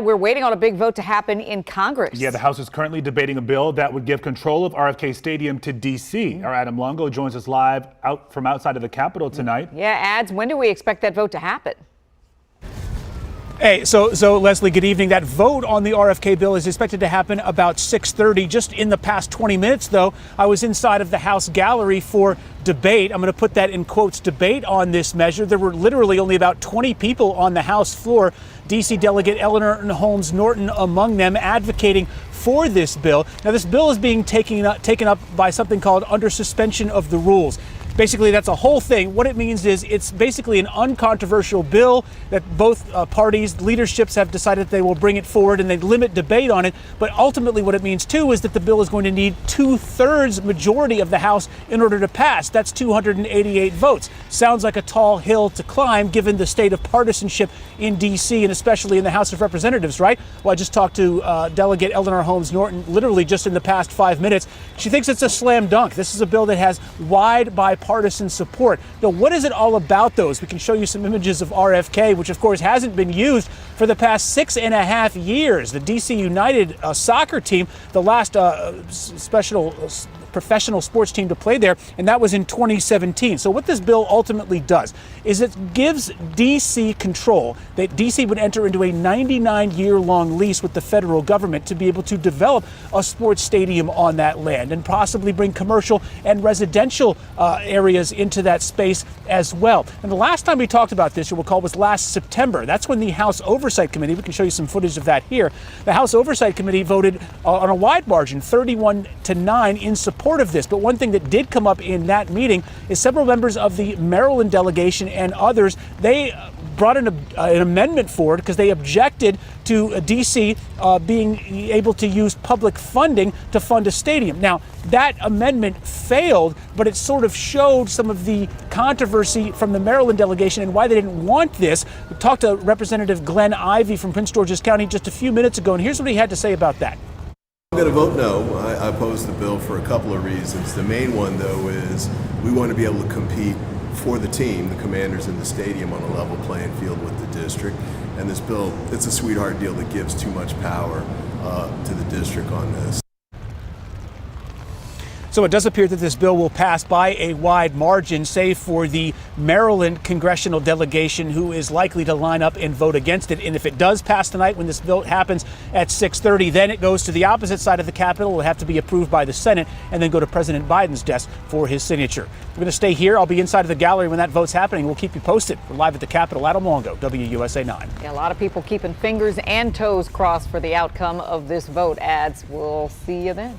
We're waiting on a big vote to happen in Congress. Yeah, the House is currently debating a bill that would give control of RFK Stadium to D.C. Our Adam Longo joins us live from outside of the Capitol tonight. Yeah, Ads, when do we expect that vote to happen? Hey, so Leslie, good evening. That vote on the RFK bill is expected to happen about 6:30. Just in the past 20 minutes, though, I was inside of the House gallery for debate. I'm going to put that in quotes, debate on this measure. There were literally only about 20 people on the House floor. D.C. Delegate Eleanor Holmes Norton among them, advocating for this bill. Now, this bill is being taken up by something called under suspension of the rules. Basically, that's a whole thing. What it means is it's basically an uncontroversial bill that both parties, leaderships have decided they will bring it forward and they limit debate on it. But ultimately what it means, too, is that the bill is going to need 2/3 majority of the House in order to pass. That's 288 votes. Sounds like a tall hill to climb given the state of partisanship in D.C. and especially in the House of Representatives, right? Well, I just talked to Delegate Eleanor Holmes Norton literally just in the past 5 minutes. She thinks it's a slam dunk. This is a bill that has wide bipartisan support. Now, what is it all about, those? We can show you some images of RFK, which of course hasn't been used for the past 6.5 years. The DC United soccer team, the last professional sports team to play there, and that was in 2017. So what this bill ultimately does is it gives DC control, that DC would enter into a 99-year-long lease with the federal government to be able to develop a sports stadium on that land and possibly bring commercial and residential areas into that space as well. And the last time we talked about this, you'll recall, was last September. That's when the House Oversight Committee, we can show you some footage of that here, the House Oversight Committee voted on a wide margin, 31-9, in support of this. But one thing that did come up in that meeting is several members of the Maryland delegation and others, they brought an amendment forward because they objected to D.C. being able to use public funding to fund a stadium. Now, that amendment failed, but it sort of showed some of the controversy from the Maryland delegation and why they didn't want this. We talked to Representative Glenn Ivey from Prince George's County just a few minutes ago, and here's what he had to say about that. I'm going to vote no. I oppose the bill for a couple of reasons. The main one, though, is we want to be able to compete for the team, the Commanders, in the stadium on a level playing field with the district. And this bill, it's a sweetheart deal that gives too much power to the district on this. So it does appear that this bill will pass by a wide margin, save for the Maryland congressional delegation, who is likely to line up and vote against it. And if it does pass tonight, when this vote happens at 6:30, then it goes to the opposite side of the Capitol. It will have to be approved by the Senate and then go to President Biden's desk for his signature. We're going to stay here. I'll be inside of the gallery when that vote's happening. We'll keep you posted. We're live at the Capitol. Adam Longo, WUSA 9. Yeah, a lot of people keeping fingers and toes crossed for the outcome of this vote. Ads, we'll see you then.